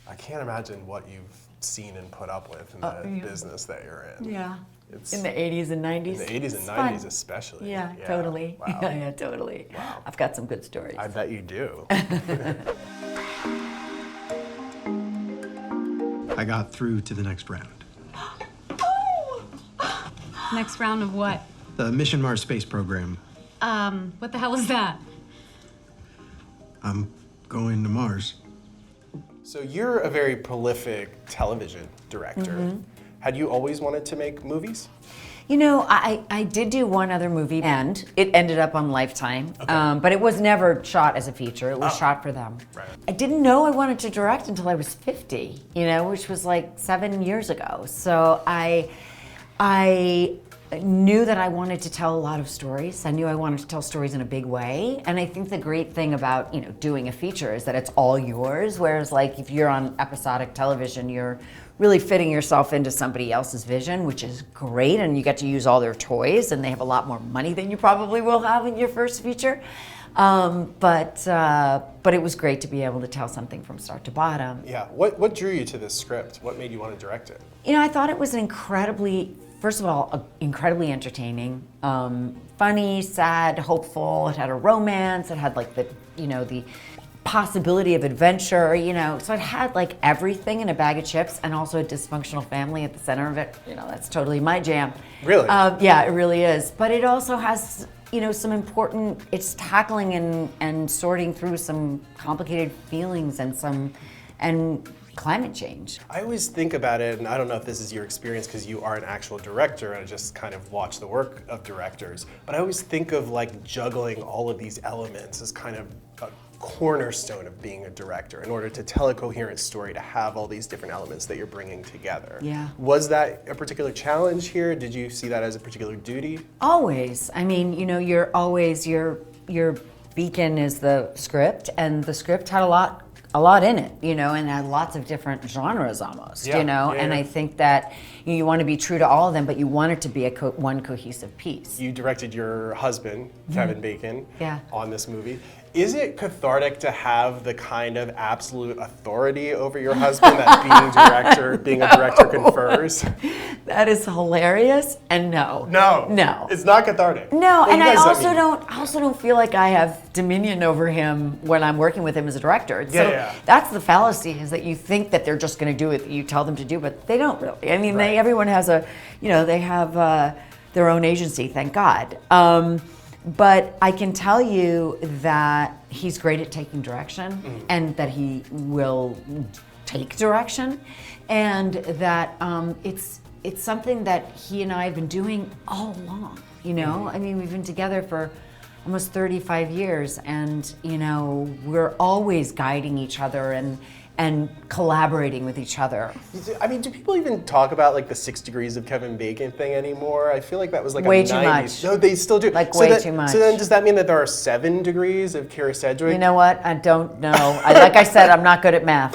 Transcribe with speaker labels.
Speaker 1: I can't imagine what you've seen and put up with in the business that you're in.
Speaker 2: Yeah.
Speaker 1: It's
Speaker 2: in the 80s and 90s.
Speaker 1: In the 80s and
Speaker 2: It's
Speaker 1: 90s
Speaker 2: fun.
Speaker 1: especially.
Speaker 2: Yeah, totally.
Speaker 1: Wow.
Speaker 2: Yeah, totally.
Speaker 1: Wow.
Speaker 2: I've got some good stories.
Speaker 1: I bet you do.
Speaker 3: I got through to the next round.
Speaker 4: Next round of what?
Speaker 3: The Mission Mars space program.
Speaker 4: What the hell is that?
Speaker 3: I'm going to Mars.
Speaker 1: So you're a very prolific television director.
Speaker 2: Mm-hmm.
Speaker 1: Had you always wanted to make movies?
Speaker 2: You know, I did do one other movie, and it ended up on Lifetime, but it was never shot as a feature. It was shot for them.
Speaker 1: Right.
Speaker 2: I didn't know I wanted to direct until I was 50, you know, which was like 7 years ago. So I knew that I wanted to tell a lot of stories. I knew I wanted to tell stories in a big way. And I think the great thing about, you know, doing a feature is that it's all yours. Whereas like if you're on episodic television, you're really fitting yourself into somebody else's vision, which is great. And you get to use all their toys, and they have a lot more money than you probably will have in your first feature. But it was great to be able to tell something from start to bottom.
Speaker 1: Yeah. What drew you to this script? What made you want to direct it?
Speaker 2: You know, I thought it was first of all, incredibly entertaining, funny, sad, hopeful. It had a romance. It had like the possibility of adventure, you know. So it had like everything in a bag of chips, and also a dysfunctional family at the center of it. You know, that's totally my jam.
Speaker 1: Really?
Speaker 2: Yeah, it really is. But it also has, you know, it's tackling and sorting through some complicated feelings and climate change.
Speaker 1: I always think about it, and I don't know if this is your experience because you are an actual director and I just kind of watch the work of directors, but I always think of like juggling all of these elements as kind of a cornerstone of being a director in order to tell a coherent story, to have all these different elements that you're bringing together.
Speaker 2: Yeah.
Speaker 1: Was that a particular challenge here? Did you see that as a particular duty?
Speaker 2: Always. I mean, you know, your beacon is the script, and the script had a lot in it, you know, and had lots of different genres almost,
Speaker 1: Yeah,
Speaker 2: you know,
Speaker 1: yeah,
Speaker 2: and
Speaker 1: yeah.
Speaker 2: I think that you want to be true to all of them, but you want it to be one cohesive piece.
Speaker 1: You directed your husband, Kevin Bacon,
Speaker 2: Yeah.
Speaker 1: on this movie. Is it cathartic to have the kind of absolute authority over your husband that being a director confers?
Speaker 2: That is hilarious, and no.
Speaker 1: No. It's not cathartic.
Speaker 2: No,
Speaker 1: Well,
Speaker 2: and
Speaker 1: you
Speaker 2: I
Speaker 1: guys,
Speaker 2: also don't feel like I have dominion over him when I'm working with him as a director. So
Speaker 1: Yeah.
Speaker 2: that's the fallacy, is that you think that they're just going to do what you tell them to do, but they don't really. I mean,
Speaker 1: Right.
Speaker 2: everyone has they have their own agency, thank God. But I can tell you that he's great at taking direction, and that he will take direction, and that it's something that he and I have been doing all along. You know, I mean, we've been together for almost 35 years, and you know, we're always guiding each other and collaborating with each other.
Speaker 1: I mean, do people even talk about like the 6 degrees of Kevin Bacon thing anymore? I feel like that was like
Speaker 2: Way
Speaker 1: a
Speaker 2: too
Speaker 1: 90s.
Speaker 2: much.
Speaker 1: No, they still do.
Speaker 2: Like,
Speaker 1: So
Speaker 2: way
Speaker 1: that-
Speaker 2: too much.
Speaker 1: So then does that mean that there are 7 degrees of Kyra Sedgwick?
Speaker 2: You know what? I don't know. Like I said, I'm not good at math.